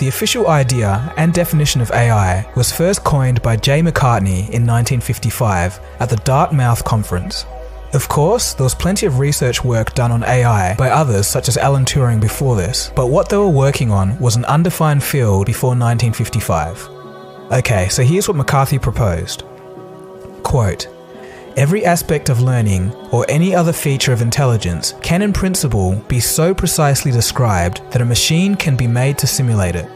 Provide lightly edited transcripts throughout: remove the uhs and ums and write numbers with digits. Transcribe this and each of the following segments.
The official idea and definition of AI was first coined by J. McCartney in 1955 at the Dartmouth Conference. Of course, there was plenty of research work done on AI by others such as Alan Turing before this, but what they were working on was an undefined field before 1955. Okay, so here's what McCarthy proposed. Quote, "Every aspect of learning, or any other feature of intelligence, can in principle be so precisely described that a machine can be made to simulate it.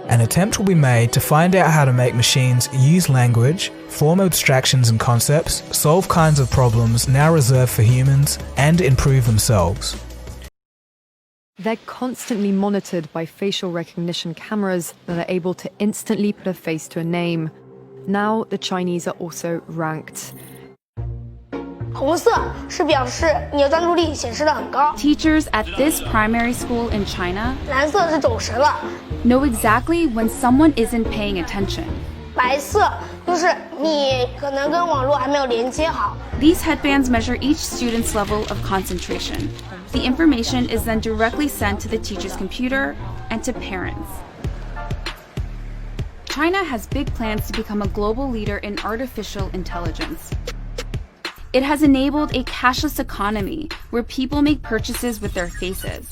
An attempt will be made to find out how to make machines use language, form abstractions and concepts, solve kinds of problems now reserved for humans, and improve themselves." They're constantly monitored by facial recognition cameras that are able to instantly put a face to a name. Now the Chinese are also ranked. 红色是表示你的专注力显示得很高。 Teachers at this primary school in China 蓝色是走神了。 know exactly when someone isn't paying attention. 白色就是你可能跟网络还没有连接好。 These headbands measure each student's level of concentration. The information is then directly sent to the teacher's computer and to parents. China has big plans to become a global leader in artificial intelligence. It has enabled a cashless economy where people make purchases with their faces.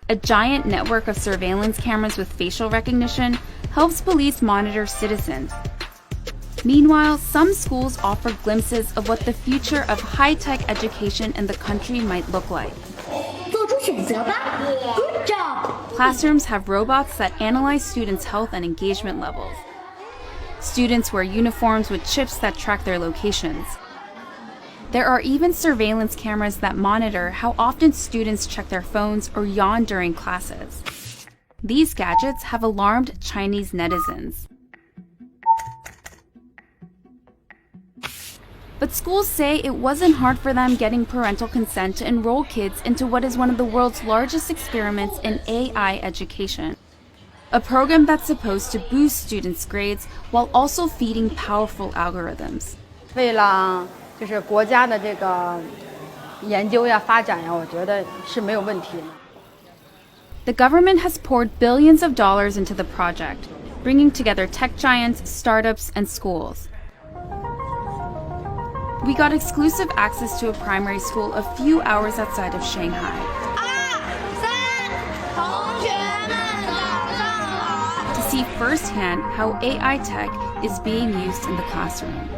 A giant network of surveillance cameras with facial recognition helps police monitor citizens. Meanwhile, some schools offer glimpses of what the future of high-tech education in the country might look like. 做出选择吧。Good job. Classrooms have robots that analyze students' health and engagement levels. Students wear uniforms with chips that track their locations. There are even surveillance cameras that monitor how often students check their phones or yawn during classes. These gadgets have alarmed Chinese netizens. But schools say it wasn't hard for them getting parental consent to enroll kids into what is one of the world's largest experiments in AI education. A program that's supposed to boost students' grades while also feeding powerful algorithms. 为了就是国家的这个研究呀、发展呀，我觉得是没有问题的。 The government has poured billions of dollars into the project, bringing together tech giants, startups, and schools. We got exclusive access to a primary school a few hours outside of Shanghai. 同学们早上好。 To see firsthand how AI tech is being used in the classroom.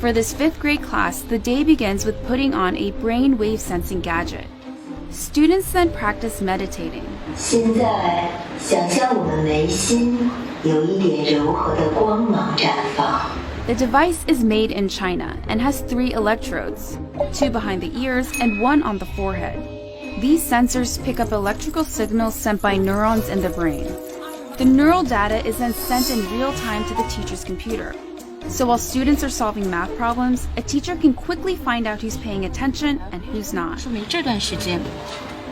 For this 5th grade class, the day begins with putting on a brainwave sensing gadget. Students then practice meditating. 现在想象我们眉心有一点柔和的光芒绽放。 The device is made in China and has 3 electrodes, 2 behind the ears and 1 on the forehead. These sensors pick up electrical signals sent by neurons in the brain. The neural data is then sent in real time to the teacher's computer. So while students are solving math problems, a teacher can quickly find out who's paying attention and who's not. 说明这段时间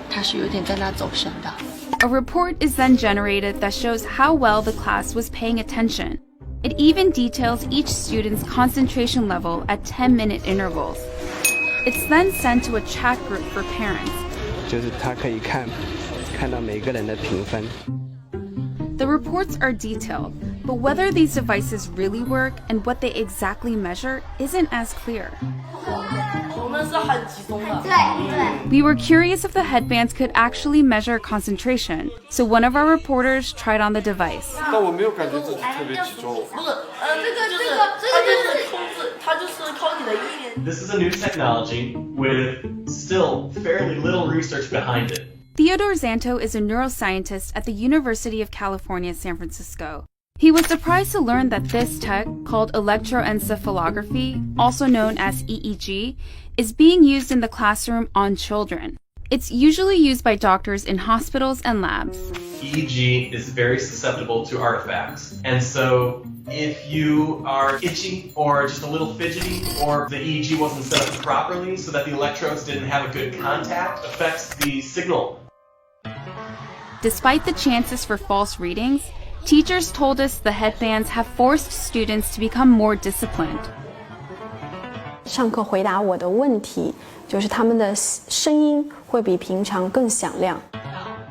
他是有点在那走神的。 A report is then generated that shows how well the class was paying attention. It even details each student's concentration level at 10-minute intervals. It's then sent to a chat group for parents. 就是他可以看到每个人的评分。 The reports are detailed, but whether these devices really work and what they exactly measure isn't as clear. We were curious if the headbands could actually measure concentration, so one of our reporters tried on the device. 但我没有感觉自己特别集中。不是，它就是靠你的意念。 This is a new technology with still fairly little research behind it. Theodore Zanto is a neuroscientist at the University of California, San Francisco. He was surprised to learn that this tech, called electroencephalography, also known as EEG, is being used in the classroom on children. It's usually used by doctors in hospitals and labs. EEG is very susceptible to artifacts. And so if you are itchy or just a little fidgety, or the EEG wasn't set up properly so that the electrodes didn't have a good contact, affects the signal. Despite the chances for false readings, teachers told us the headbands have forced students to become more disciplined. 上课回答我的问题，就是他们的声音会比平常更响亮。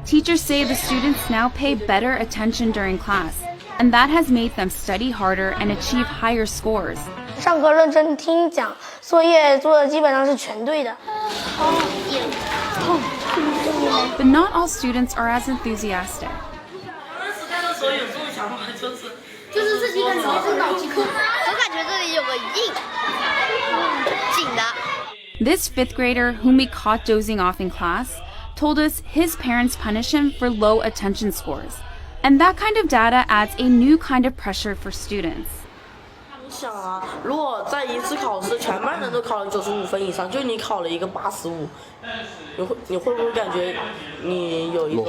Teachers say the students now pay better attention during class, and that has made them study harder and achieve higher scores. 上课认真听讲，作业做的基本上是全对的。But not all students are as enthusiastic. 就是自己感觉是脑筋，我感觉这里有个紧的。This fifth grader, whom we caught dozing off in class, told us his parents punish him for low attention scores. And that kind of data adds a new kind of pressure for students. 想啊，如果在一次考试全班人都考了95分以上，就你考了一个85，你会不会感觉你有一个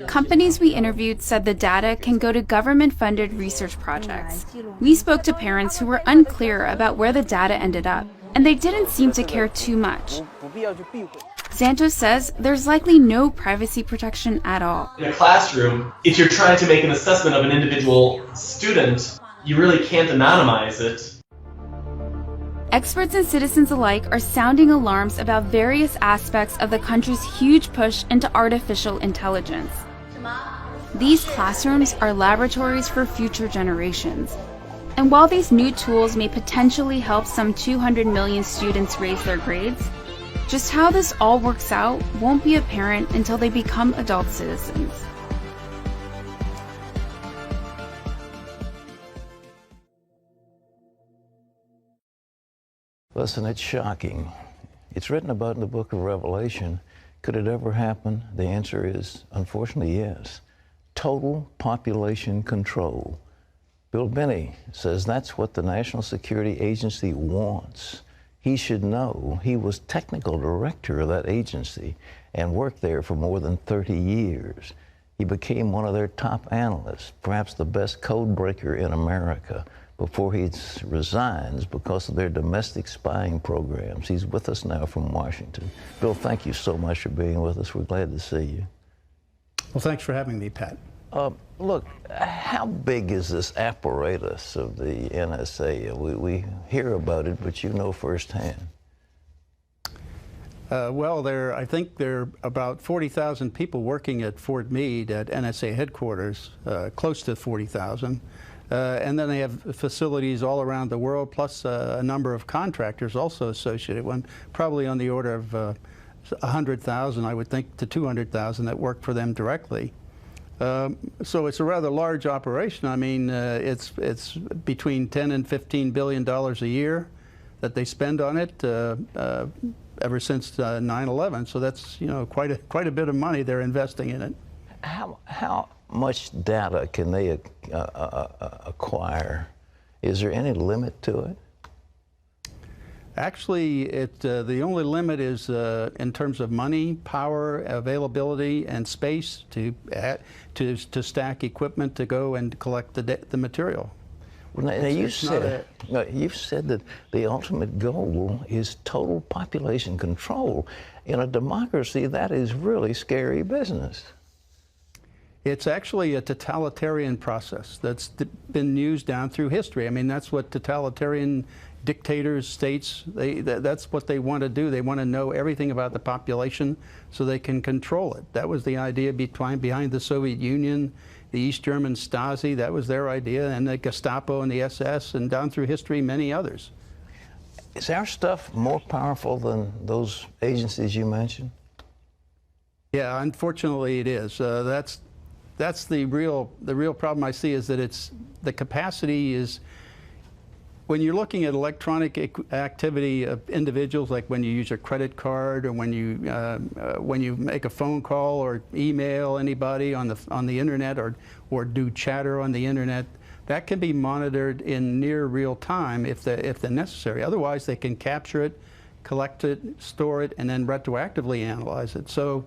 Companies we interviewed said the data can go to government-funded research projects. We spoke to parents who were unclear about where the data ended up, and they didn't seem to care too much. Santos says there's likely no privacy protection at all. In a classroom, if you're trying to make an assessment of an individual student, you really can't anonymize it. Experts and citizens alike are sounding alarms about various aspects of the country's huge push into artificial intelligence. These classrooms are laboratories for future generations. And while these new tools may potentially help some 200 million students raise their grades, just how this all works out won't be apparent until they become adult citizens. Listen, it's shocking. It's written about in the book of Revelation. Could it ever happen? The answer is, unfortunately, yes. Total population control. Bill Binney says that's what the National Security Agency wants. He should know. He was technical director of that agency and worked there for more than 30 years. He became one of their top analysts, perhaps the best code breaker in America, before he resigns because of their domestic spying programs. He's with us now from Washington. Bill, thank you so much for being with us. We're glad to see you. Well, thanks for having me, Pat. Look, how big is this apparatus of the NSA? We hear about it, but you know firsthand. Well, I think there are about 40,000 people working at Fort Meade at NSA headquarters, close to 40,000. And then they have facilities all around the world, plus a number of contractors also associated with them, probably on the order of 100,000, I would think, to 200,000 that work for them directly. So it's a rather large operation. I mean, it's between $10 and $15 billion a year that they spend on it ever since 9/11. So that's, you know, quite a bit of money they're investing in it. How much data can they acquire? Is there any limit to it? Actually, the only limit is in terms of money, power, availability, and space to stack equipment to go and collect the material. Well, now you've said that the ultimate goal is total population control. In a democracy, that is really scary business. It's actually a totalitarian process that's been used down through history. I mean, that's what totalitarian dictators, states, that's what they want to do. They want to know everything about the population so they can control it. That was the idea behind the Soviet Union, the East German Stasi, that was their idea, and the Gestapo and the SS, and down through history, many others. Is our stuff more powerful than those agencies you mentioned? Yeah, unfortunately it is. That's the real problem I see, is that the capacity is, when you're looking at electronic activity of individuals, like when you use a credit card, or when you make a phone call or email anybody on the internet, or do chatter on the internet, that can be monitored in near real time if they're necessary. Otherwise, they can capture it, collect it, store it, and then retroactively analyze it. So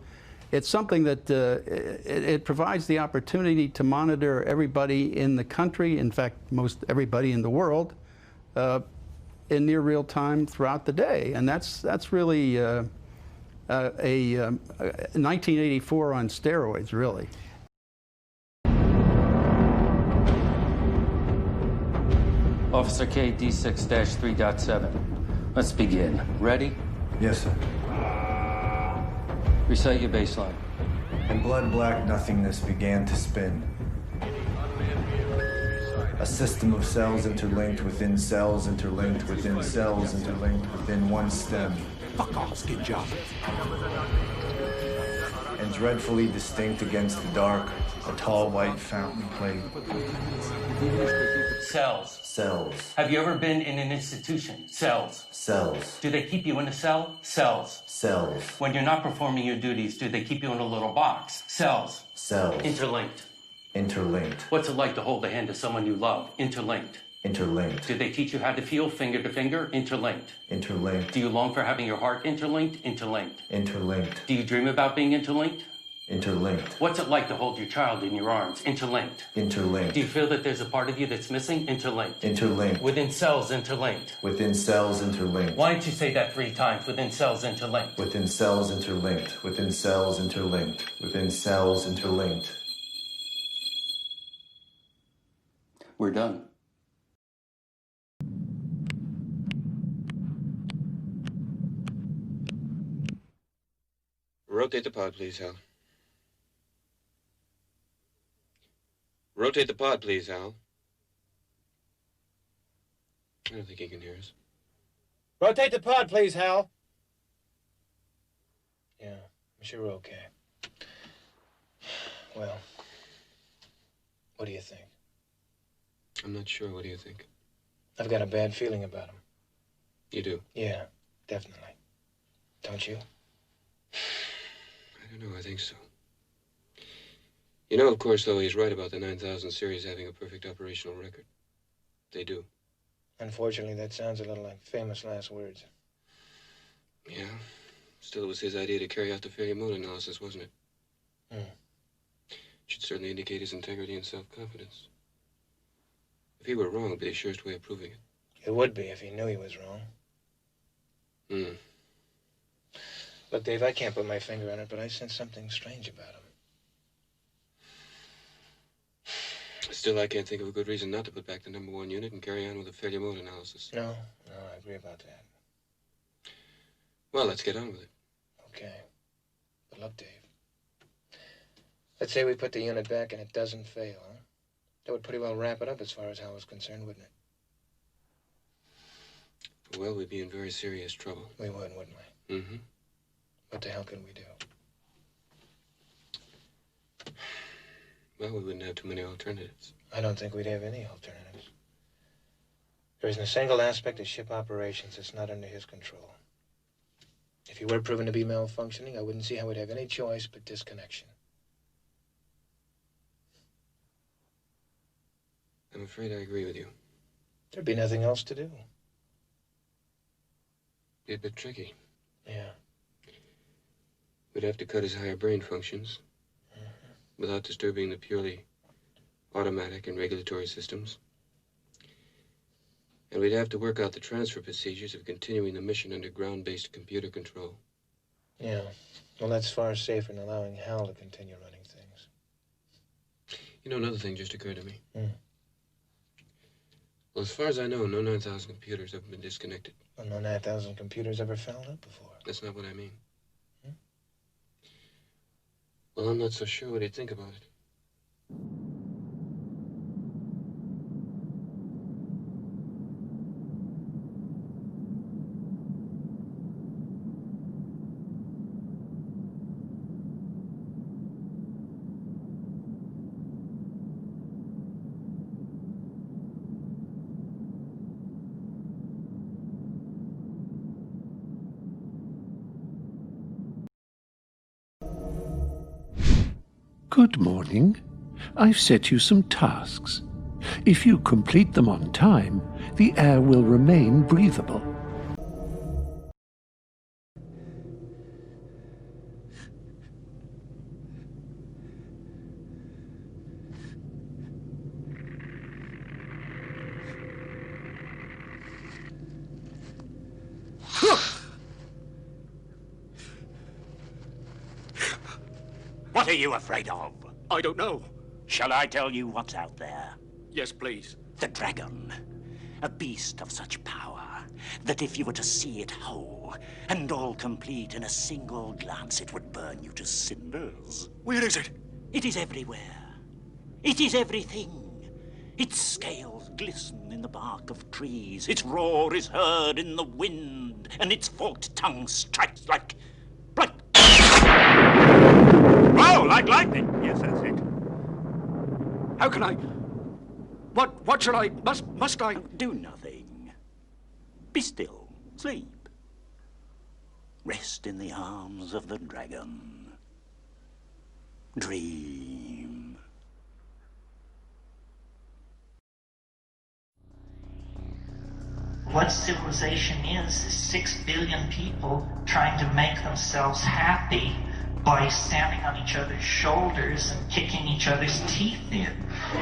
it's something that it provides the opportunity to monitor everybody in the country, in fact, most everybody in the world, in near real time throughout the day. And that's really a 1984 on steroids, really. Officer K, D6-3.7. Let's begin. Ready? Yes, sir. Recite your baseline. and blood-black nothingness began to spin. A system of cells interlinked within cells interlinked within cells interlinked within one stem. Fuck off, skin job. And dreadfully distinct against the dark, a tall white fountain played. Cells. Cells. Have you ever been in an institution? Cells. Cells. Do they keep you in a cell? Cells. Cells. When you're not performing your duties, do they keep you in a little box? Cells. Cells. Interlinked. Interlinked. What's it like to hold the hand of someone you love? Interlinked. Interlinked. Do they teach you how to feel finger to finger? Interlinked. Interlinked. Do you long for having your heart interlinked? Interlinked. Interlinked. Do you dream about being interlinked? Interlinked. What's it like to hold your child in your arms? Interlinked. Interlinked. Do you feel that there's a part of you that's missing? Interlinked. Interlinked. Within cells interlinked. Within cells interlinked. Why don't you say that 3 times? Within cells interlinked. Within cells interlinked. Within cells interlinked. Within cells interlinked. We're done. Rotate the pod, please, Hal. Rotate the pod, please, Hal. I don't think he can hear us. Rotate the pod, please, Hal. Yeah, I'm sure we're okay. Well, what do you think? I'm not sure. What do you think? I've got a bad feeling about him. You do? Yeah, definitely. Don't you? I don't know. I think so. You know, of course, though, he's right about the 9000 series having a perfect operational record. They do. Unfortunately, that sounds a little like famous last words. Yeah. Still, it was his idea to carry out the failure mode analysis, wasn't it? Should certainly indicate his integrity and self-confidence. If he were wrong, it would be the surest way of proving it. It would be if he knew he was wrong. Look, Dave, I can't put my finger on it, but I sense something strange about him. Still, I can't think of a good reason not to put back the #1 unit and carry on with the failure mode analysis. No, I agree about that. Well, let's get on with it. Okay. But look, Dave. Let's say we put the unit back and it doesn't fail, huh? That would pretty well wrap it up as far as Hal was concerned, wouldn't it? Well, we'd be in very serious trouble. We would, wouldn't we? Mm-hmm. What the hell could we do? Well, we wouldn't have too many alternatives. I don't think we'd have any alternatives. There isn't a single aspect of ship operations that's not under his control. If he were proven to be malfunctioning, I wouldn't see how we'd have any choice but disconnection. I'm afraid I agree with you. There'd be nothing else to do. Be a bit tricky. Yeah. We'd have to cut his higher brain functions without disturbing the purely automatic and regulatory systems. And we'd have to work out the transfer procedures of continuing the mission under ground-based computer control. Yeah. Well, that's far safer than allowing Hal to continue running things. You know, another thing just occurred to me. Well, as far as I know, no 9,000 computers have been disconnected. Well, no 9,000 computers ever fouled up before. That's not what I mean. Well, I'm not so sure what he'd think about it. Good morning. I've set you some tasks. If you complete them on time, the air will remain breathable. What are you afraid of? I don't know. Shall I tell you what's out there? Yes, please. The dragon. A beast of such power that if you were to see it whole, and all complete in a single glance, it would burn you to cinders. Where is it? It is everywhere. It is everything. Its scales glisten in the bark of trees. Its roar is heard in the wind, and its forked tongue strikes like... Oh, like lightning. Yes, that's it. How can I... What shall I... Must I... Do nothing. Be still. Sleep. Rest in the arms of the dragon. Dream. What civilization is 6 billion people trying to make themselves happy by standing on each other's shoulders and kicking each other's teeth in.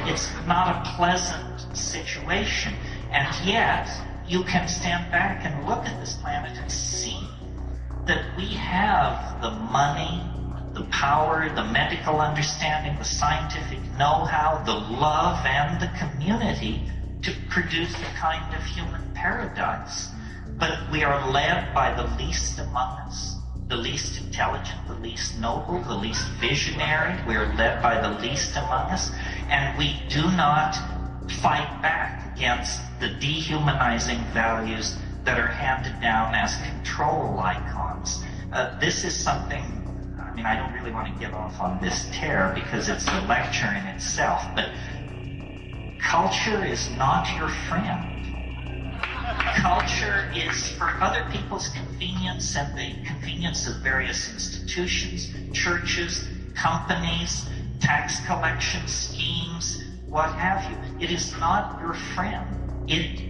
It's not a pleasant situation, and yet you can stand back and look at this planet and see that we have the money, the power, the medical understanding, the scientific know-how, the love, and the community to produce the kind of human paradise. But we are led by the least among us, the least intelligent, the least noble, the least visionary. We are led by the least among us, and we do not fight back against the dehumanizing values that are handed down as control icons. This is something, I mean, I don't really want to get off on this tear because it's a lecture in itself, but culture is not your friend. Culture is for other people's convenience and the convenience of various institutions, churches, companies, tax collection schemes, what have you. It is not your friend. It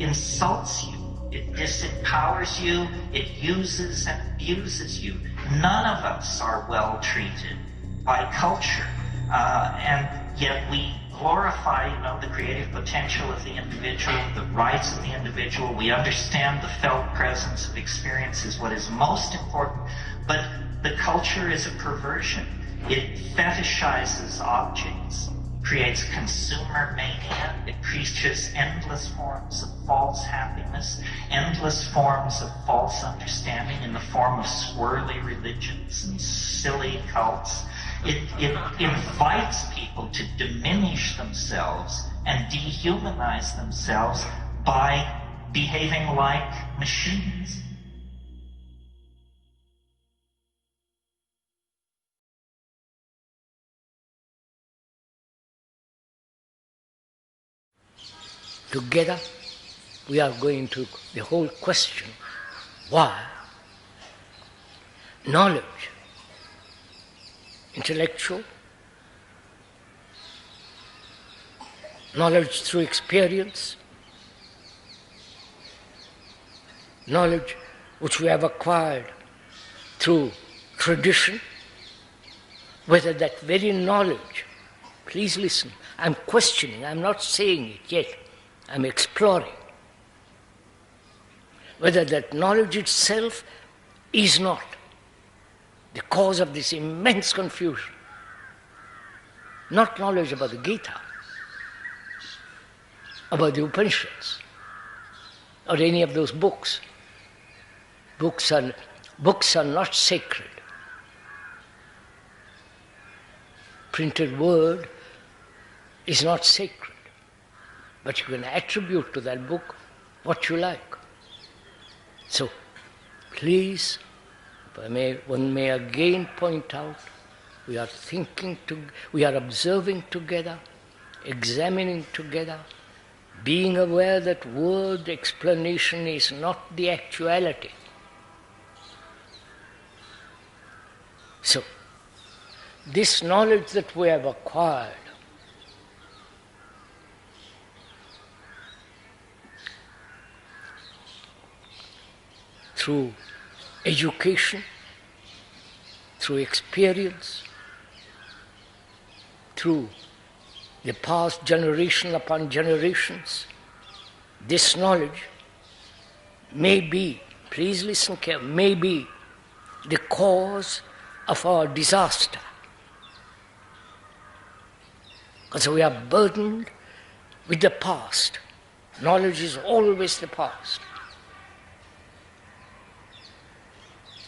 insults you. It disempowers you. It uses and abuses you. None of us are well treated by culture. And yet we glorify, the creative potential of the individual, the rights of the individual. We understand the felt presence of experience is what is most important, but the culture is a perversion. It fetishizes objects, creates consumer mania, it preaches endless forms of false happiness, endless forms of false understanding in the form of swirly religions and silly cults. It invites people to diminish themselves and dehumanize themselves by behaving like machines. Together, we are going to the whole question, why knowledge, intellectual, knowledge through experience, knowledge which we have acquired through tradition, whether that very knowledge, please listen, I'm questioning, I'm not saying it yet, I'm exploring, whether that knowledge itself is not the cause of this immense confusion. Not knowledge about the Gita, about the Upanishads, or any of those books. Books are not sacred. Printed word is not sacred, but you can attribute to that book what you like. So, please, one may again point out, we are observing together, examining together, being aware that word explanation is not the actuality. So, this knowledge that we have acquired through education, through experience, through the past generation upon generations, this knowledge may be, please listen carefully, may be the cause of our disaster. Because we are burdened with the past. Knowledge is always the past.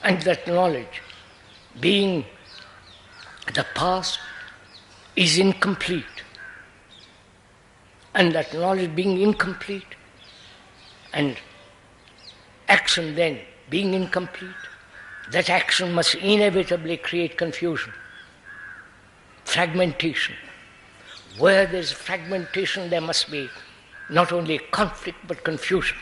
and that knowledge, being the past, is incomplete. And that knowledge being incomplete, and action then being incomplete, that action must inevitably create confusion, fragmentation. Where there's fragmentation, there must be not only conflict but confusion.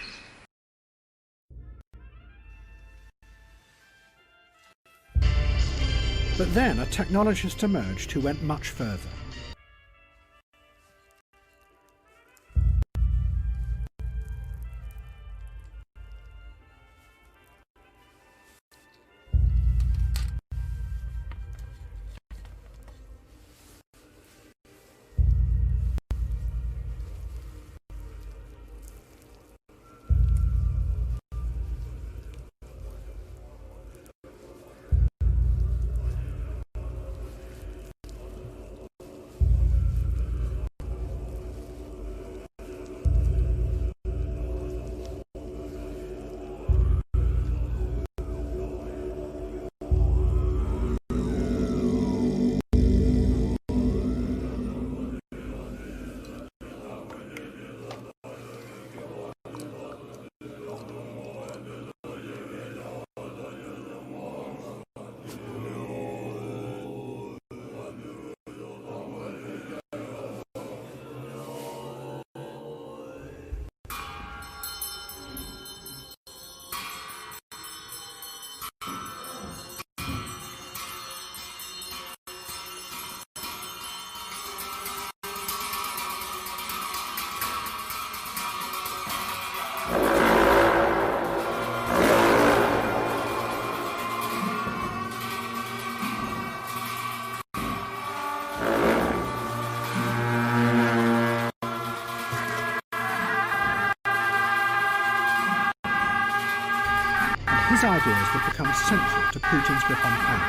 But then a technologist emerged who went much further. His ideas would become central to Putin's grip on power.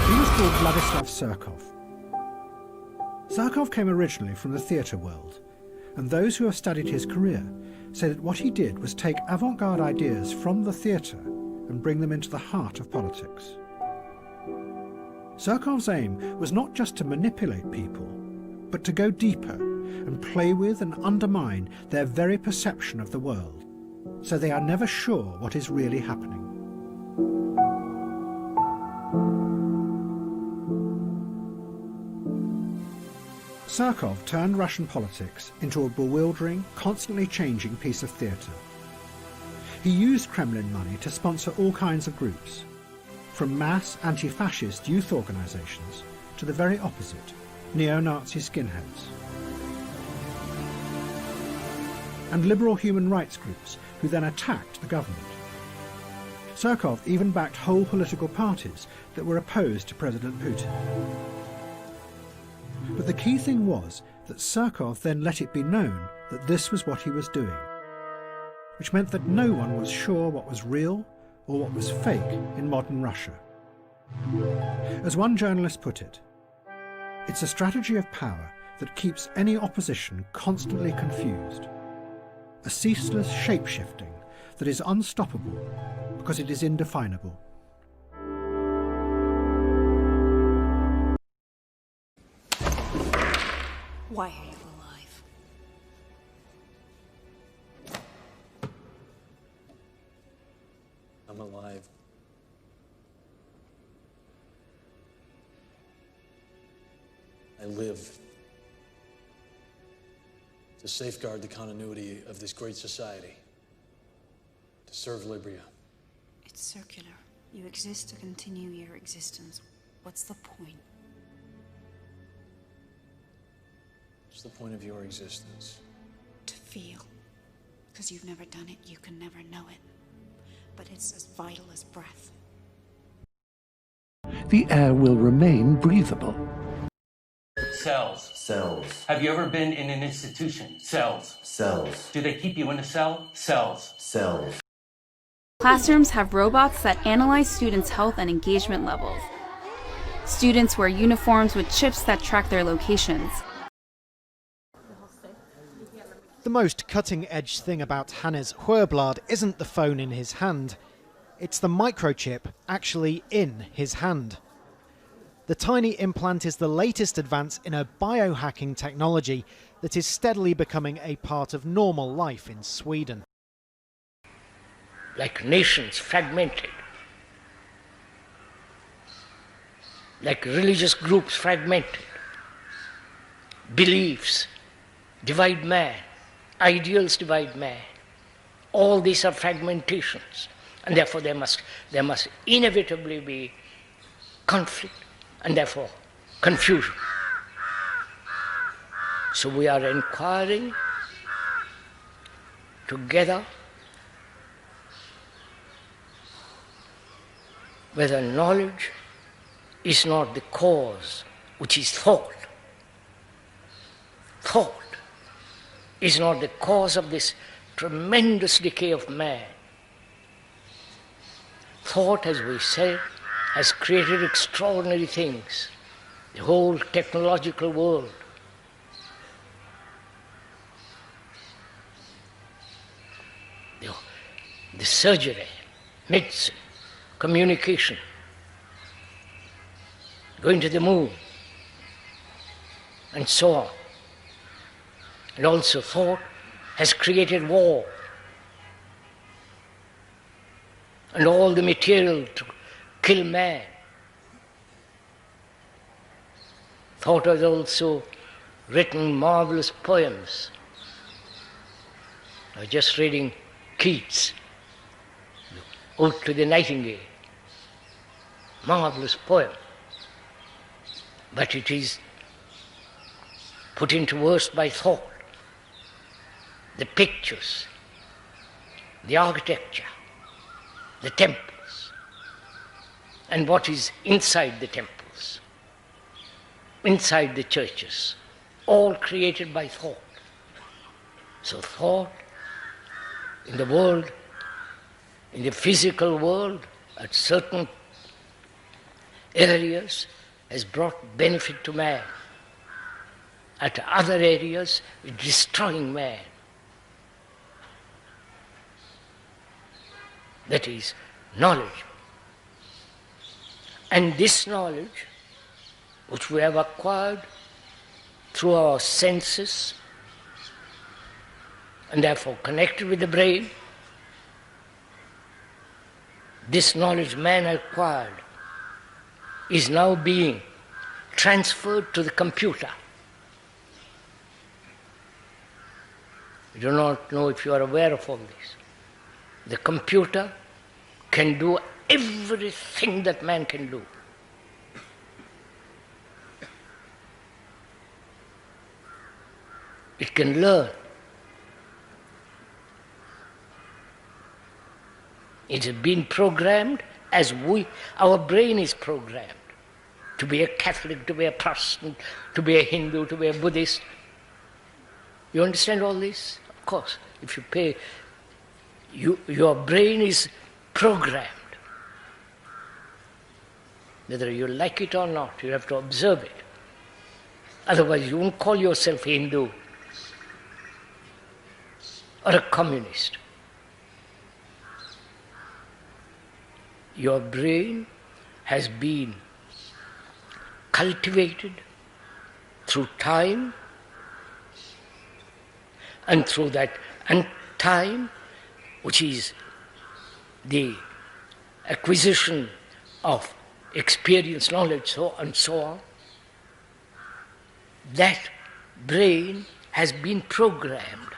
He was called Vladislav Surkov. Surkov came originally from the theatre world, and those who have studied his career say that what he did was take avant-garde ideas from the theatre and bring them into the heart of politics. Surkov's aim was not just to manipulate people, but to go deeper and play with and undermine their very perception of the world, so they are never sure what is really happening. Surkov turned Russian politics into a bewildering, constantly changing piece of theatre. He used Kremlin money to sponsor all kinds of groups, from mass anti-fascist youth organisations to the very opposite, neo-Nazi skinheads. And liberal human rights groups who then attacked the government. Surkov even backed whole political parties that were opposed to President Putin. But the key thing was that Surkov then let it be known that this was what he was doing, which meant that no one was sure what was real or what was fake in modern Russia. As one journalist put it, it's a strategy of power that keeps any opposition constantly confused. A ceaseless shape-shifting that is unstoppable because it is indefinable. Why are you alive? I'm alive. I live to safeguard the continuity of this great society, to serve Libria. It's circular. You exist to continue your existence. What's the point? What's the point of your existence? To feel. Because you've never done it, you can never know it. But it's as vital as breath. The air will remain breathable. Cells. Cells. Have you ever been in an institution? Cells. Cells. Do they keep you in a cell? Cells. Cells. Classrooms have robots that analyze students' health and engagement levels. Students wear uniforms with chips that track their locations. The most cutting-edge thing about Hannes Sjöblad isn't the phone in his hand. It's the microchip actually in his hand. The tiny implant is the latest advance in a biohacking technology that is steadily becoming a part of normal life in Sweden. Like nations fragmented, like religious groups fragmented, beliefs divide man, ideals divide man. All these are fragmentations, and therefore there must inevitably be conflict and therefore confusion. So we are inquiring together whether knowledge is not the cause, which is thought. Thought is not the cause of this tremendous decay of man. Thought, as we said, has created extraordinary things. The whole technological world. The surgery, medicine, communication, going to the moon, and so on. And also thought has created war and all the material to kill man. Thought has also written marvelous poems. I was just reading Keats, Ode to the Nightingale. Marvelous poem. But it is put into verse by thought. The pictures, the architecture, the temples, and what is inside the temples, inside the churches, all created by thought. So thought in the world, in the physical world, at certain areas, has brought benefit to man. At other areas, it's destroying man. That is knowledge. And this knowledge, which we have acquired through our senses, and therefore connected with the brain, this knowledge man acquired is now being transferred to the computer. I do not know if you are aware of all this. The computer can do everything that man can do. It can learn. It has been programmed as our brain is programmed to be a Catholic, to be a Protestant, to be a Hindu, to be a Buddhist. You understand all this? Of course, if you pay, your brain is programmed. Whether you like it or not, you have to observe it. Otherwise, you won't call yourself Hindu or a communist. Your brain has been cultivated through time, and through that time, which is the acquisition of experience, knowledge, and so on, that brain has been programmed,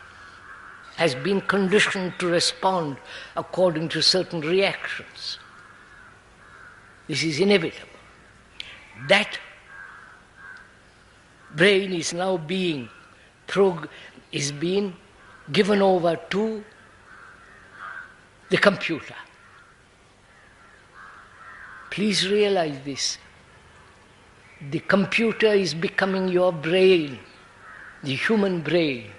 has been conditioned to respond according to certain reactions. This is inevitable. That brain is now being given over to the computer. Please realize this. The computer is becoming your brain, the human brain.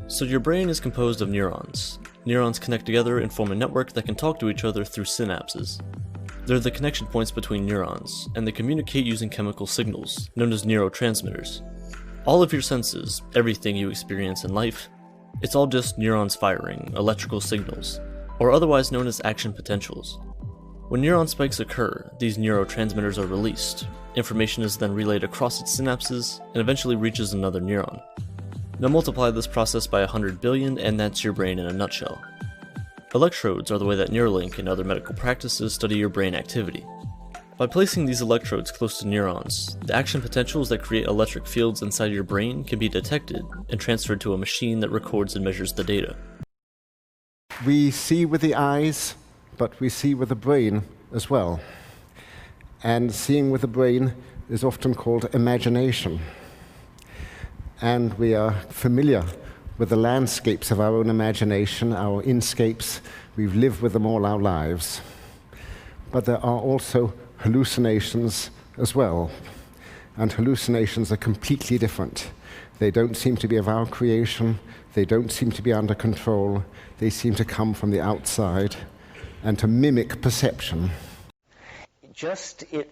So your brain is composed of neurons. Neurons connect together and form a network that can talk to each other through synapses. They're the connection points between neurons, and they communicate using chemical signals, known as neurotransmitters. All of your senses, everything you experience in life, It's all just neurons firing electrical signals, or otherwise known as action potentials. When neuron spikes occur, these neurotransmitters are released. Information is then relayed across its synapses and eventually reaches another neuron. Now multiply this process by 100 billion and that's your brain in a nutshell. Electrodes are the way that Neuralink and other medical practices study your brain activity. By placing these electrodes close to neurons, the action potentials that create electric fields inside your brain can be detected and transferred to a machine that records and measures the data. We see with the eyes, but we see with the brain as well. And seeing with the brain is often called imagination. And we are familiar with the landscapes of our own imagination, our inscapes. We've lived with them all our lives. But there are also hallucinations as well. And hallucinations are completely different. They don't seem to be of our creation. They don't seem to be under control. They seem to come from the outside and to mimic perception.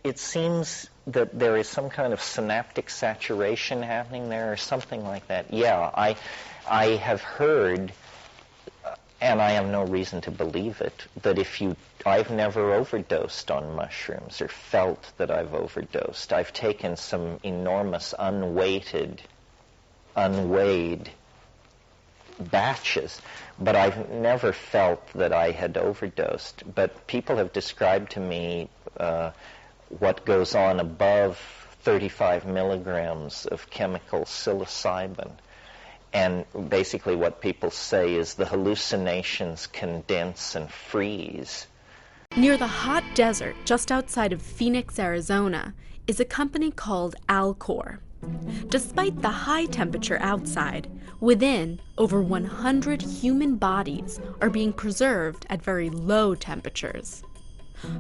It seems that there is some kind of synaptic saturation happening there or something like that. Yeah, I have heard, and I have no reason to believe it, that I've never overdosed on mushrooms or felt that I've overdosed. I've taken some enormous unweighed batches, but I've never felt that I had overdosed. But people have described to me what goes on above 35 milligrams of chemical psilocybin. And basically what people say is the hallucinations condense and freeze. Near the hot desert just outside of Phoenix, Arizona, is a company called Alcor. Despite the high temperature outside, within, over 100 human bodies are being preserved at very low temperatures.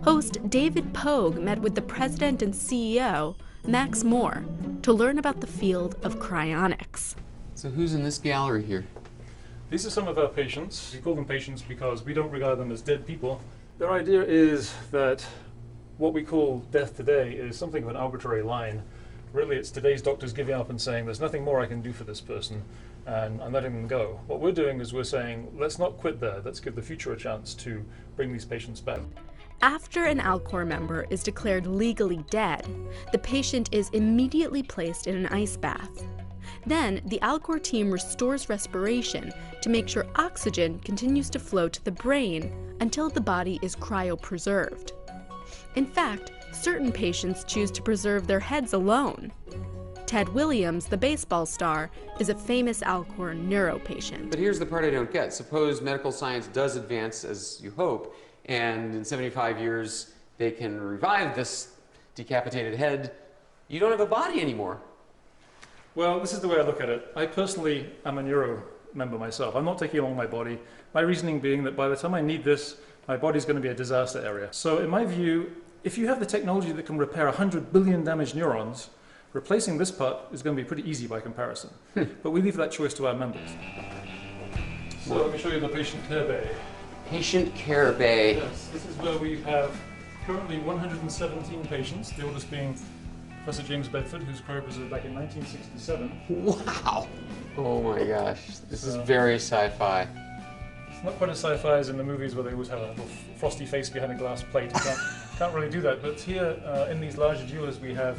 Host David Pogue met with the president and CEO, Max Moore, to learn about the field of cryonics. So who's in this gallery here? These are some of our patients. We call them patients because we don't regard them as dead people. Their idea is that what we call death today is something of an arbitrary line. Really, it's today's doctors giving up and saying, there's nothing more I can do for this person, and I'm letting them go. What we're doing is we're saying, let's not quit there. Let's give the future a chance to bring these patients back. After an Alcor member is declared legally dead, the patient is immediately placed in an ice bath. Then, the Alcor team restores respiration to make sure oxygen continues to flow to the brain until the body is cryopreserved. In fact, certain patients choose to preserve their heads alone. Ted Williams, the baseball star, is a famous Alcor neuro patient. But here's the part I don't get. Suppose medical science does advance as you hope, and in 75 years they can revive this decapitated head. You don't have a body anymore. Well, this is the way I look at it. I personally am a neuro member myself. I'm not taking along my body. My reasoning being that by the time I need this, my body's going to be a disaster area. So in my view, if you have the technology that can repair 100 billion damaged neurons, replacing this part is going to be pretty easy by comparison. But we leave that choice to our members. So let me show you the patient care bay. Patient care bay. Yes, this is where we have currently 117 patients, the oldest being Professor James Bedford, whose cryopreserved back in 1967. Wow! Oh my gosh, this is very sci-fi. It's not quite as sci-fi as in the movies where they always have a little frosty face behind a glass plate. You can't really do that, but here in these larger jewelers we have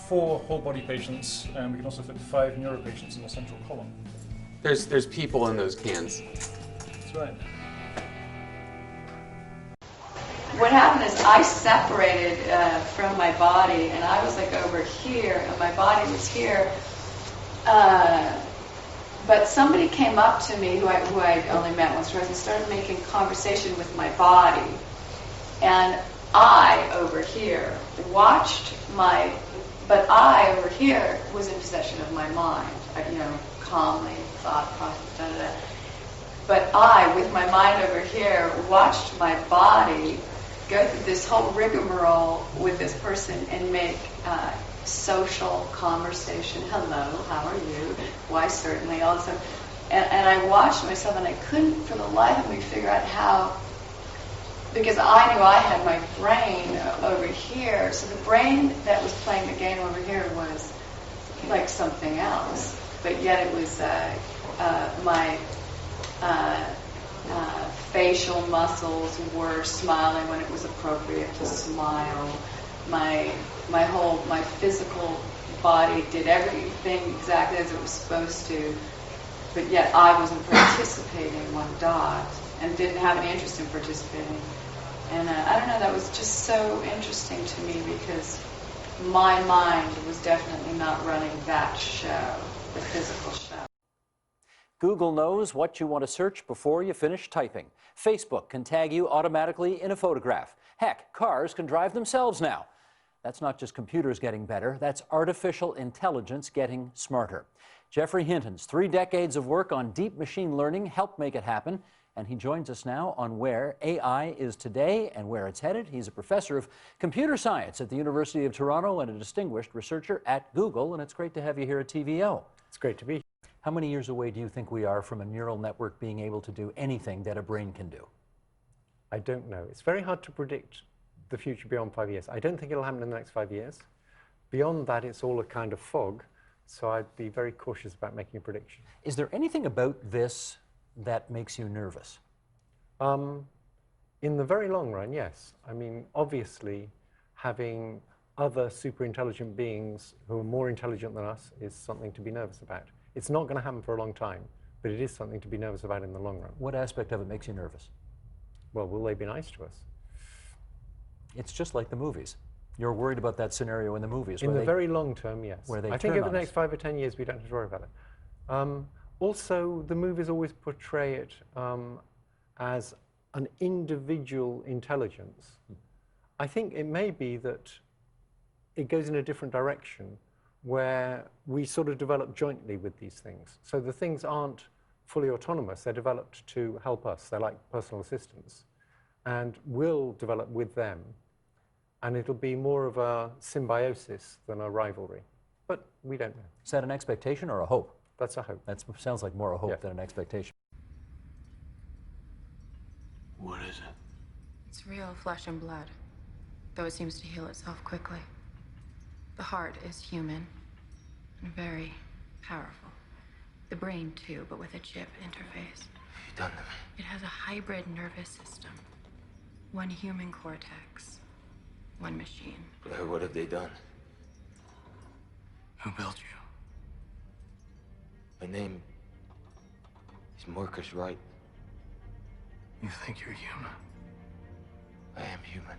4 whole body patients, and we can also fit 5 neuro patients in the central column. There's people in those cans. That's right. What happened is I separated from my body, and I was like over here, and my body was here. But somebody came up to me who I only met once or twice and started making conversation with my body. And I, over here, watched but I, over here, was in possession of my mind. Calmly, thought, process, da-da-da. But I, with my mind over here, watched my body go through this whole rigmarole with this person and make social conversation. Hello, how are you? Why, certainly, all this stuff. And I watched myself, and I couldn't, for the life of me, figure out how, because I knew I had my brain over here. So the brain that was playing the game over here was like something else. But yet it was my facial muscles were smiling when it was appropriate to smile. My physical body did everything exactly as it was supposed to, but yet I wasn't participating one dot and didn't have any interest in participating. And I don't know, that was just so interesting to me because my mind was definitely not running that show, the physical show. Google knows what you want to search before you finish typing. Facebook can tag you automatically in a photograph. Heck, cars can drive themselves now. That's not just computers getting better, that's artificial intelligence getting smarter. Geoffrey Hinton's 3 decades of work on deep machine learning helped make it happen, and he joins us now on where AI is today and where it's headed. He's a professor of computer science at the University of Toronto and a distinguished researcher at Google, and it's great to have you here at TVO. It's great to be here. How many years away do you think we are from a neural network being able to do anything that a brain can do? I don't know. It's very hard to predict the future beyond 5 years. I don't think it'll happen in the next 5 years. Beyond that, it's all a kind of fog, so I'd be very cautious about making a prediction. Is there anything about this that makes you nervous? In the very long run, yes. I mean, obviously, having other super intelligent beings who are more intelligent than us is something to be nervous about. It's not going to happen for a long time, but it is something to be nervous about in the long run. What aspect of it makes you nervous? Well, will they be nice to us? It's just like the movies. You're worried about that scenario in the movies. In the very long term, yes. Where they I think over the next 5 or 10 years, we don't have to worry about it. Also, the movies always portray it as an individual intelligence. I think it may be that it goes in a different direction where we sort of develop jointly with these things. So the things aren't fully autonomous, they're developed to help us. They're like personal assistants. And we'll develop with them. And it'll be more of a symbiosis than a rivalry. But we don't know. Is that an expectation or a hope? That's a hope. That sounds like more a hope than an expectation. What is it? It's real flesh and blood, though it seems to heal itself quickly. The heart is human and very powerful. The brain too, but with a chip interface. You done to me? It has a hybrid nervous system. One human cortex, one machine. Blair, what have they done? Who built you? My name is Marcus Wright. You think you're human? I am human.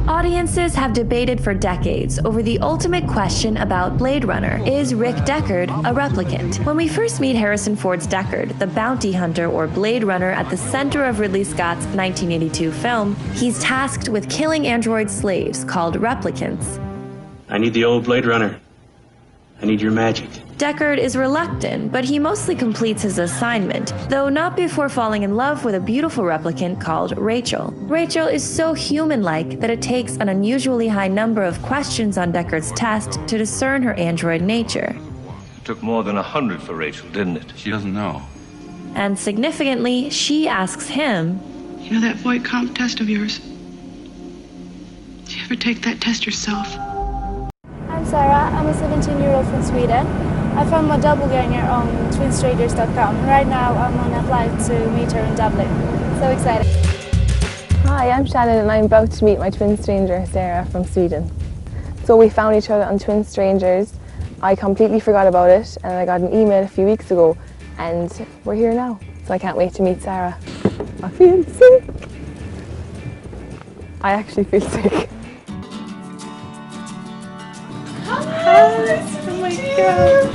Audiences have debated for decades over the ultimate question about Blade Runner. Is Rick Deckard a replicant? When we first meet Harrison Ford's Deckard, the bounty hunter or Blade Runner at the center of Ridley Scott's 1982 film, he's tasked with killing android slaves called replicants. I need the old Blade Runner. I need your magic. Deckard is reluctant, but he mostly completes his assignment, though not before falling in love with a beautiful replicant called Rachel. Rachel is so human-like that it takes an unusually high number of questions on Deckard's test to discern her android nature. It took more than 100 for Rachel, didn't it? She doesn't know. And significantly, she asks him, You know that void comp test of yours? Did you ever take that test yourself? I'm Sarah. I'm a 17-year-old from Sweden. I'm from a doppelgänger on Twinstrangers.com. Right now I'm on a flight to meet her in Dublin. So excited. Hi, I'm Shannon and I'm about to meet my twin stranger, Sarah, from Sweden. So we found each other on Twinstrangers. I completely forgot about it and I got an email a few weeks ago and we're here now. So I can't wait to meet Sarah. I feel sick. I actually feel sick. Hi! Oh my god!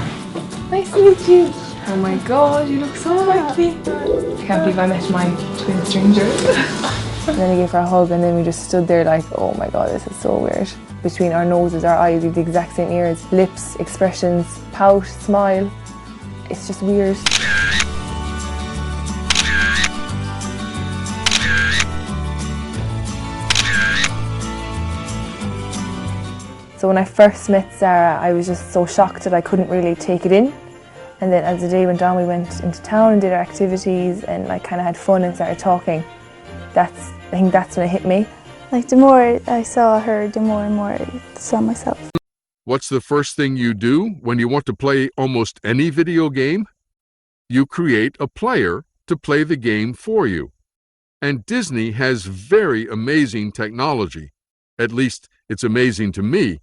Nice to meet you. Oh my god, you look so happy. I can't believe I met my twin stranger. And then I gave her a hug and then we just stood there like, oh my god, this is so weird. Between our noses, our eyes, we have the exact same ears, lips, expressions, pout, smile. It's just weird. So when I first met Sarah, I was just so shocked that I couldn't really take it in. And then as the day went on, we went into town and did our activities and like kind of had fun and started talking. I think that's when it hit me. Like the more I saw her, the more and more I saw myself. What's the first thing you do when you want to play almost any video game? You create a player to play the game for you. And Disney has very amazing technology, at least it's amazing to me,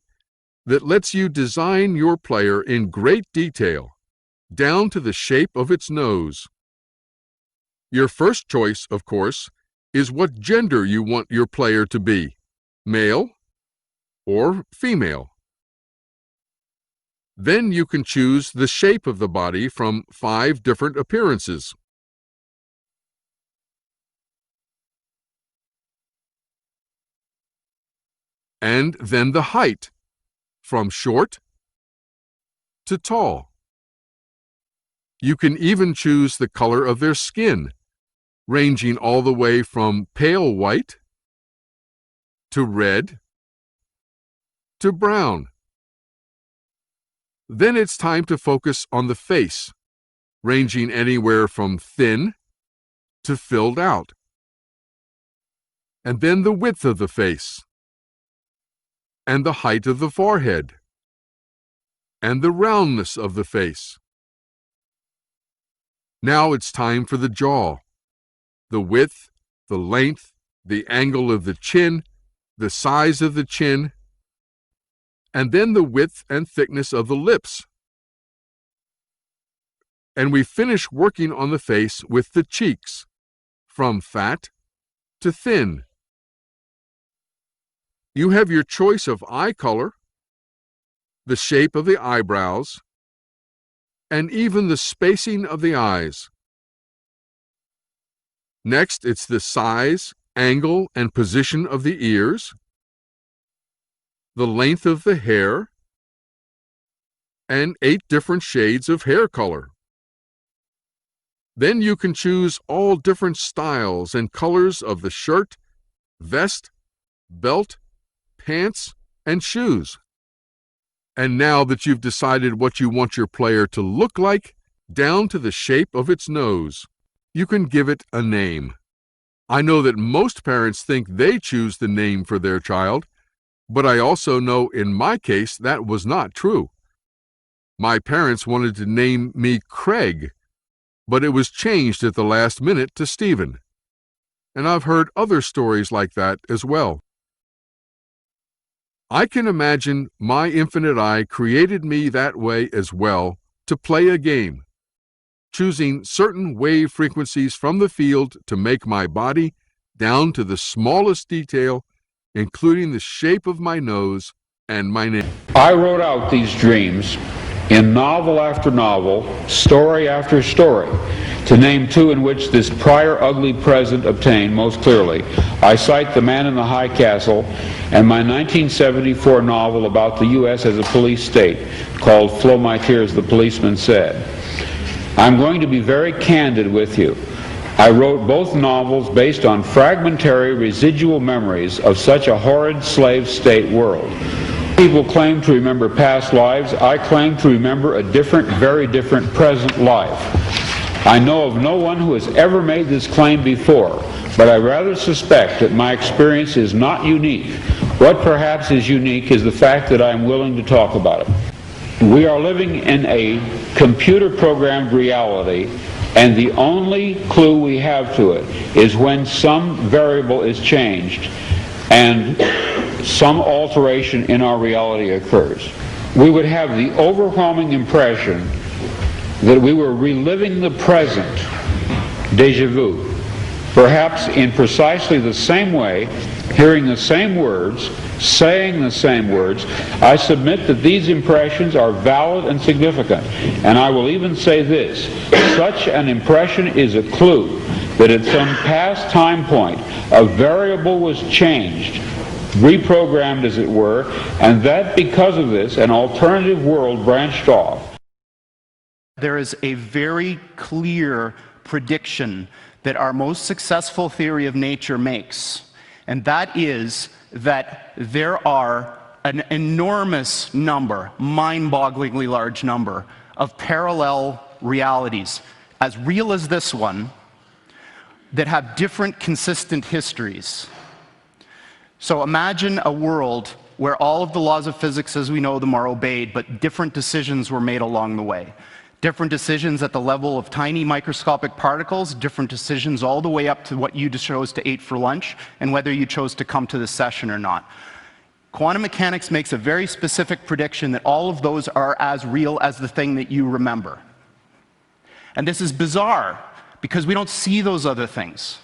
that lets you design your player in great detail, down to the shape of its nose. Your first choice, of course, is what gender you want your player to be, male or female. Then you can choose the shape of the body from 5 different appearances. And then the height, from short to tall. You can even choose the color of their skin, ranging all the way from pale white to red to brown. Then it's time to focus on the face, ranging anywhere from thin to filled out. And then the width of the face, and the height of the forehead, and the roundness of the face. Now it's time for the jaw, the width, the length, the angle of the chin, the size of the chin, and then the width and thickness of the lips. And we finish working on the face with the cheeks, from fat to thin. You have your choice of eye color, the shape of the eyebrows, and even the spacing of the eyes. Next, it's the size, angle, and position of the ears, the length of the hair, and 8 different shades of hair color. Then you can choose all different styles and colors of the shirt, vest, belt, pants, and shoes. And now that you've decided what you want your player to look like, down to the shape of its nose, you can give it a name. I know that most parents think they choose the name for their child, but I also know in my case that was not true. My parents wanted to name me Craig, but it was changed at the last minute to Stephen. And I've heard other stories like that as well. I can imagine my infinite eye created me that way as well to play a game, choosing certain wave frequencies from the field to make my body, down to the smallest detail, including the shape of my nose and my name. I wrote out these dreams in novel after novel, story after story. To name 2 in which this prior ugly present obtained most clearly, I cite The Man in the High Castle and my 1974 novel about the U.S. as a police state called Flow My Tears, the Policeman Said. I'm going to be very candid with you. I wrote both novels based on fragmentary residual memories of such a horrid slave state world. People claim to remember past lives. I claim to remember a different, very different present life. I know of no one who has ever made this claim before, but I rather suspect that my experience is not unique. What perhaps is unique is the fact that I am willing to talk about it. We are living in a computer-programmed reality, and the only clue we have to it is when some variable is changed and some alteration in our reality occurs. We would have the overwhelming impression that we were reliving the present, déjà vu, perhaps in precisely the same way, hearing the same words, saying the same words. I submit that these impressions are valid and significant, and I will even say this: such an impression is a clue that at some past time point a variable was changed, reprogrammed as it were, and that because of this an alternative world branched off. There is a very clear prediction that our most successful theory of nature makes, and that is that there are an enormous number, mind-bogglingly large number, of parallel realities, as real as this one, that have different consistent histories. So imagine a world where all of the laws of physics as we know them are obeyed, but different decisions were made along the way. Different decisions at the level of tiny microscopic particles, different decisions all the way up to what you chose to eat for lunch, and whether you chose to come to this session or not. Quantum mechanics makes a very specific prediction that all of those are as real as the thing that you remember. And this is bizarre, because we don't see those other things.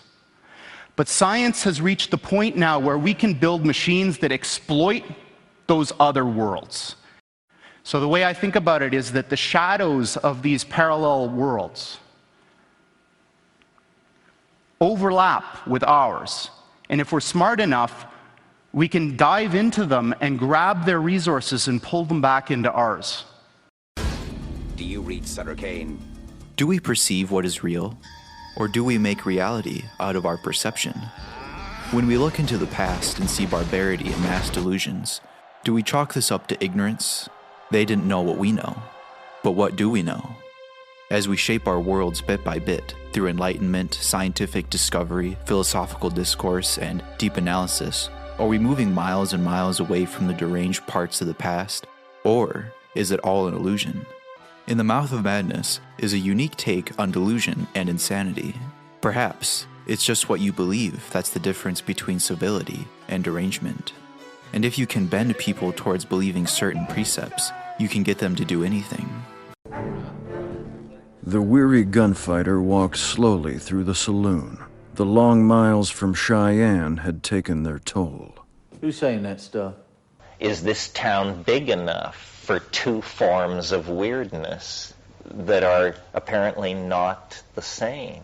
But science has reached the point now where we can build machines that exploit those other worlds. So the way I think about it is that the shadows of these parallel worlds overlap with ours. And if we're smart enough, we can dive into them and grab their resources and pull them back into ours. Do you read Sutter Kane? Do we perceive what is real? Or do we make reality out of our perception? When we look into the past and see barbarity and mass delusions, do we chalk this up to ignorance? They didn't know what we know. But what do we know? As we shape our worlds bit by bit, through enlightenment, scientific discovery, philosophical discourse, and deep analysis, are we moving miles and miles away from the deranged parts of the past? Or is it all an illusion? In the Mouth of Madness is a unique take on delusion and insanity. Perhaps it's just what you believe that's the difference between civility and derangement. And if you can bend people towards believing certain precepts, you can get them to do anything. The weary gunfighter walked slowly through the saloon. The long miles from Cheyenne had taken their toll. Who's saying that stuff? Is this town big enough for two forms of weirdness that are apparently not the same?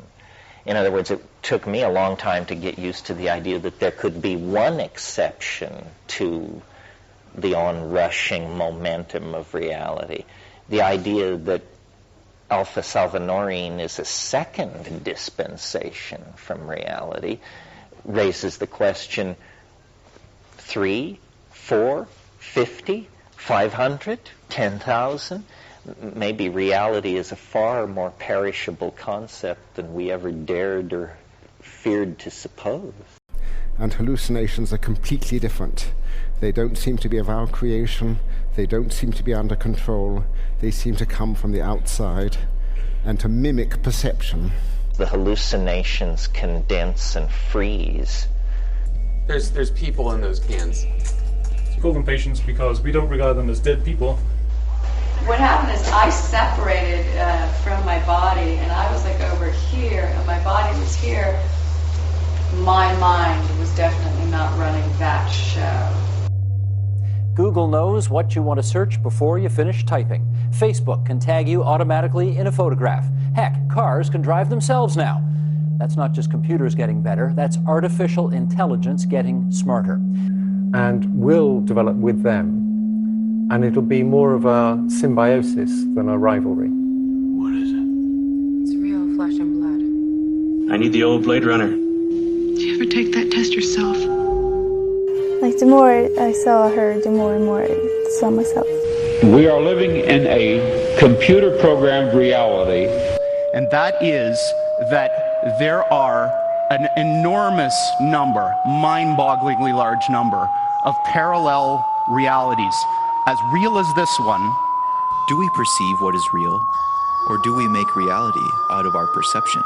In other words, it took me a long time to get used to the idea that there could be one exception to the onrushing momentum of reality. The idea that Alpha Salvanorine is a second dispensation from reality raises the question, 3, 4, 50, 500, 10,000? Maybe reality is a far more perishable concept than we ever dared or feared to suppose. And hallucinations are completely different. They don't seem to be of our creation. They don't seem to be under control. They seem to come from the outside and to mimic perception. The hallucinations condense and freeze. There's people in those cans. We call them patients because we don't regard them as dead people. What happened is I separated from my body, and I was like over here, and my body was here. My mind was definitely not running that show. Google knows what you want to search before you finish typing. Facebook can tag you automatically in a photograph. Heck, cars can drive themselves now. That's not just computers getting better, that's artificial intelligence getting smarter. And we'll develop with them. And it'll be more of a symbiosis than a rivalry. What is it? It's real flesh and blood. I need the old Bladerunner. Did you ever take that test yourself? Like, the more I saw her, the more and more I saw myself. We are living in a computer-programmed reality. And that is that there are an enormous number, mind-bogglingly large number, of parallel realities, as real as this one. Do we perceive what is real? Or do we make reality out of our perception?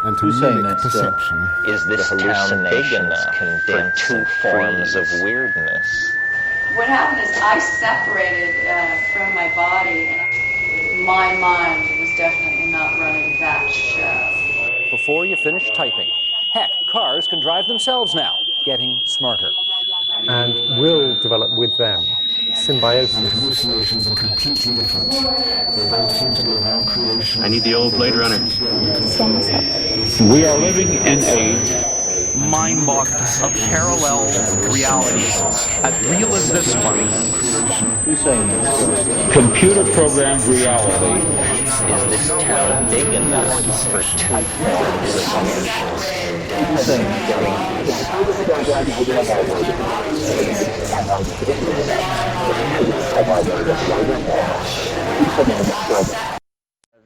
And to mimic perception. Is this town big enough for two forms of weirdness? What happened is I separated from my body, and my mind was definitely not running that show. Before you finish typing. Heck, cars can drive themselves now, getting smarter. And we'll develop with them. Symbiosis. And hallucinations are completely different. They don't seem to be of our creation. I need the old Bladerunner. We are living in a mind-boggling of parallel realities, as real real as this one? Computer-programmed reality. Is this town big enough for two forms of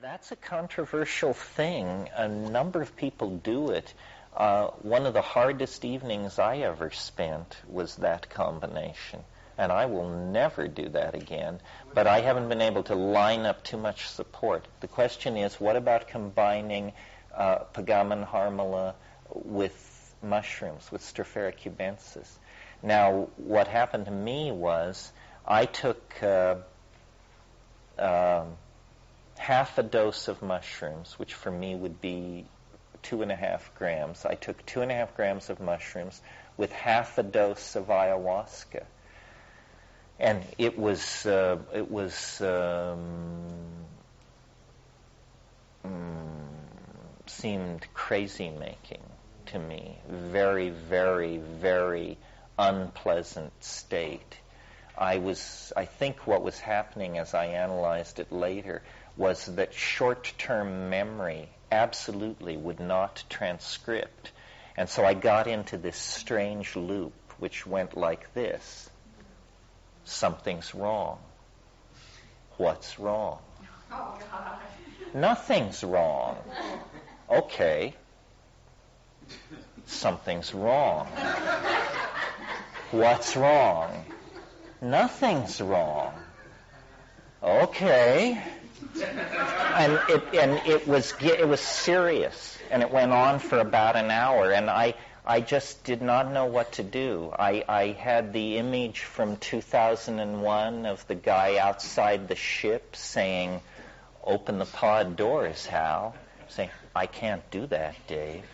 That's a controversial thing. A number of people do it. One of the hardest evenings I ever spent was that combination. And I will never do that again. But I haven't been able to line up too much support. The question is, what about combining Pagamen harmala with mushrooms, with Stropharia cubensis? Now, what happened to me was I took half a dose of mushrooms, which for me would be 2.5 grams. I took 2.5 grams of mushrooms with half a dose of ayahuasca. And it seemed crazy-making to me. Very, very, very unpleasant state. I think what was happening as I analyzed it later was that short-term memory absolutely would not transcript. And so I got into this strange loop which went like this. Something's wrong. What's wrong? Oh, God. Nothing's wrong. Okay. Something's wrong. What's wrong? Nothing's wrong. Okay. And it was serious, and it went on for about an hour, and I just did not know what to do. I had the image from 2001 of the guy outside the ship saying, "Open the pod doors, Hal." Saying, "I can't do that, Dave."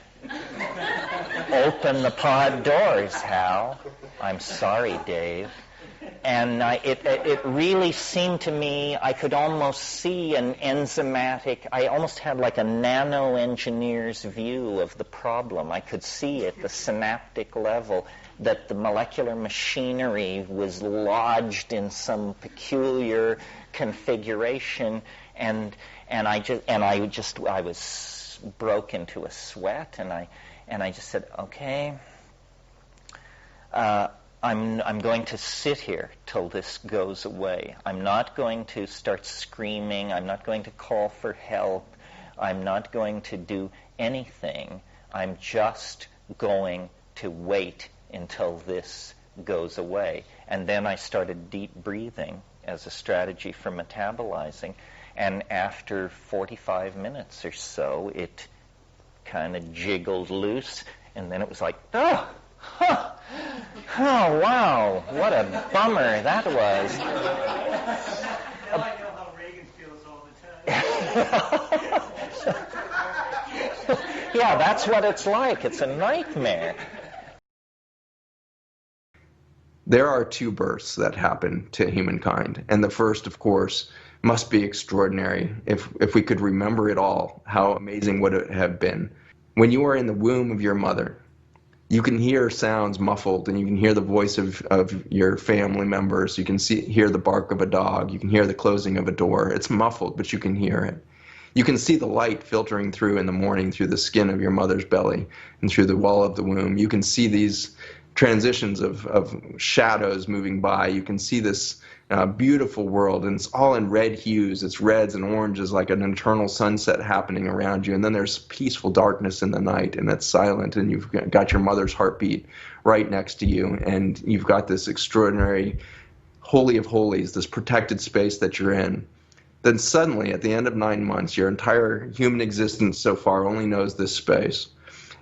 "Open the pod doors, Hal." "I'm sorry, Dave." And it really seemed to me, I could almost see an enzymatic, I almost had like a nano-engineer's view of the problem. I could see at the synaptic level that the molecular machinery was lodged in some peculiar configuration, and I was broke into a sweat, and I just said, okay, I'm going to sit here till this goes away. I'm not going to start screaming. I'm not going to call for help. I'm not going to do anything. I'm just going to wait until this goes away. And then I started deep breathing as a strategy for metabolizing. And after 45 minutes or so, it kind of jiggled loose. And then it was like, oh! Huh. Oh, wow, what a bummer that was. Now I know how Reagan feels all the time. Yeah, that's what it's like. It's a nightmare. There are two births that happen to humankind, and the first, of course, must be extraordinary. If we could remember it all, how amazing would it have been. When you are in the womb of your mother, you can hear sounds muffled, and you can hear the voice of your family members. You can hear the bark of a dog. You can hear the closing of a door. It's muffled, but you can hear it. You can see the light filtering through in the morning through the skin of your mother's belly and through the wall of the womb. You can see these transitions of shadows moving by. You can see this beautiful world, and it's all in red hues. It's reds and oranges, like an eternal sunset happening around you. And then there's peaceful darkness in the night, and it's silent, and you've got your mother's heartbeat right next to you, and you've got this extraordinary holy of holies, this protected space that you're in. Then suddenly, at the end of 9 months, your entire human existence so far only knows this space.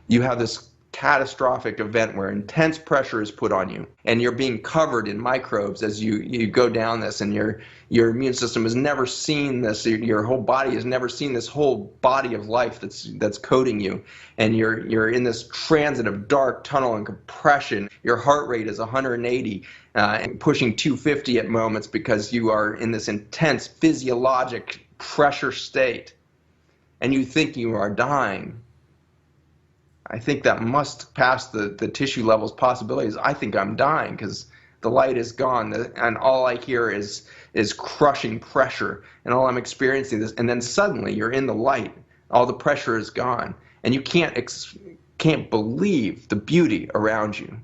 You have this catastrophic event where intense pressure is put on you, and you're being covered in microbes as you go down this, and your immune system has never seen this. Your whole body has never seen this whole body of life that's coating you, and you're in this transit of dark tunnel and compression. Your heart rate is 180 and pushing 250 at moments because you are in this intense physiologic pressure state, and you think you are dying. I think that must pass the tissue levels possibilities. I think I'm dying because the light is gone, and all I hear is crushing pressure, and all I'm experiencing is, and then suddenly you're in the light, all the pressure is gone, and you can't believe the beauty around you.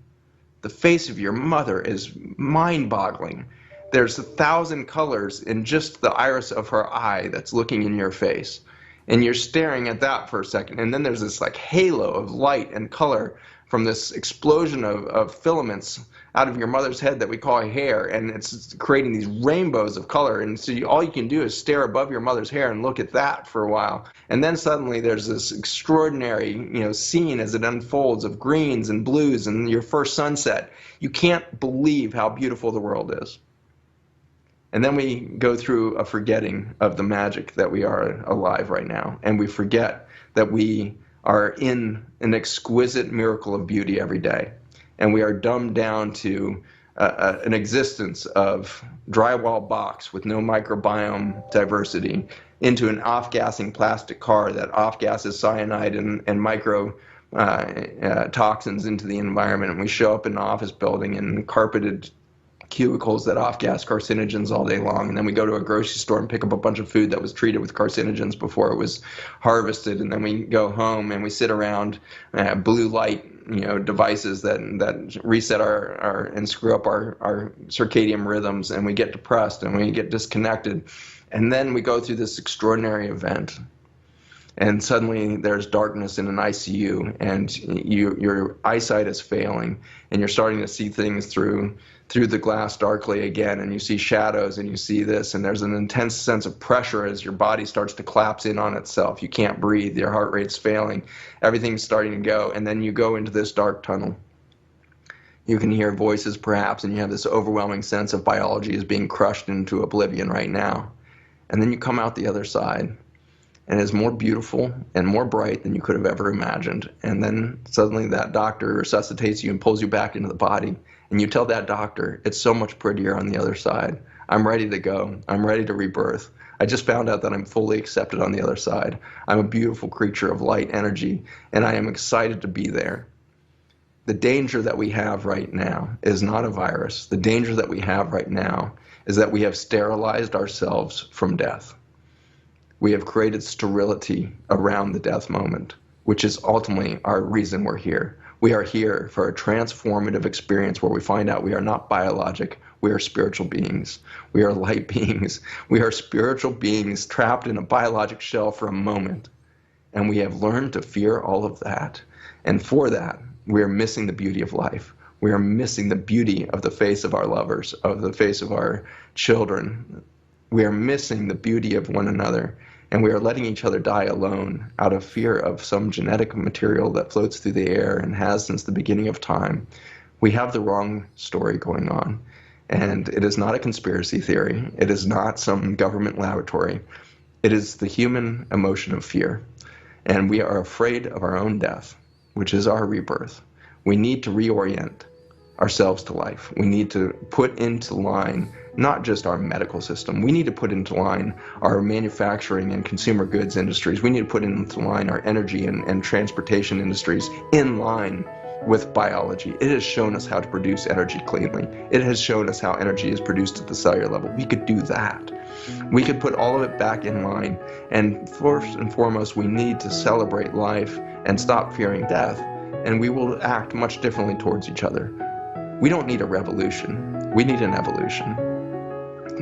The face of your mother is mind-boggling. There's 1,000 colors in just the iris of her eye that's looking in your face. And you're staring at that for a second. And then there's this like halo of light and color from this explosion of filaments out of your mother's head that we call hair. And it's creating these rainbows of color. And so all you can do is stare above your mother's hair and look at that for a while. And then suddenly there's this extraordinary, scene as it unfolds of greens and blues and your first sunset. You can't believe how beautiful the world is. And then we go through a forgetting of the magic that we are alive right now. And we forget that we are in an exquisite miracle of beauty every day. And we are dumbed down to an existence of drywall box with no microbiome diversity into an off-gassing plastic car that off-gasses cyanide and micro toxins into the environment. And we show up in an office building in carpeted cubicles that off-gas carcinogens all day long, and then we go to a grocery store and pick up a bunch of food that was treated with carcinogens before it was harvested, and then we go home and we sit around blue light devices that reset our and screw up our circadian rhythms, and we get depressed and we get disconnected, and then we go through this extraordinary event. And suddenly there's darkness in an ICU, and your eyesight is failing, and you're starting to see things through the glass darkly again, and you see shadows, and you see this, and there's an intense sense of pressure as your body starts to collapse in on itself. You can't breathe, your heart rate's failing, everything's starting to go, and then you go into this dark tunnel. You can hear voices perhaps, and you have this overwhelming sense of biology is being crushed into oblivion right now. And then you come out the other side, and it's more beautiful and more bright than you could have ever imagined. And then suddenly that doctor resuscitates you and pulls you back into the body. And you tell that doctor, it's so much prettier on the other side. I'm ready to go. I'm ready to rebirth. I just found out that I'm fully accepted on the other side. I'm a beautiful creature of light energy, and I am excited to be there. The danger that we have right now is not a virus. The danger that we have right now is that we have sterilized ourselves from death. We have created sterility around the death moment, which is ultimately our reason we're here. We are here for a transformative experience where we find out we are not biologic, we are spiritual beings. We are light beings. We are spiritual beings trapped in a biologic shell for a moment. And we have learned to fear all of that. And for that, we are missing the beauty of life. We are missing the beauty of the face of our lovers, of the face of our children. We are missing the beauty of one another. And we are letting each other die alone out of fear of some genetic material that floats through the air and has since the beginning of time. We have the wrong story going on. And it is not a conspiracy theory. It is not some government laboratory. It is the human emotion of fear. And we are afraid of our own death, which is our rebirth. We need to reorient ourselves to life. We need to put into line not just our medical system. We need to put into line our manufacturing and consumer goods industries. We need to put into line our energy and transportation industries in line with biology. It has shown us how to produce energy cleanly. It has shown us how energy is produced at the cellular level. We could do that. We could put all of it back in line. And first and foremost, we need to celebrate life and stop fearing death. And we will act much differently towards each other. We don't need a revolution. We need an evolution.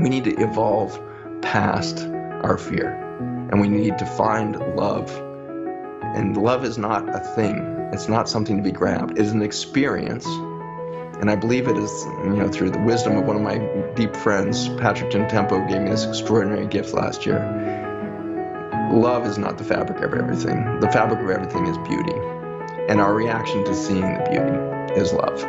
We need to evolve past our fear. And we need to find love. And love is not a thing. It's not something to be grabbed. It is an experience. And I believe it is, through the wisdom of one of my deep friends, Patrick Tempo, gave me this extraordinary gift last year. Love is not the fabric of everything. The fabric of everything is beauty. And our reaction to seeing the beauty is love.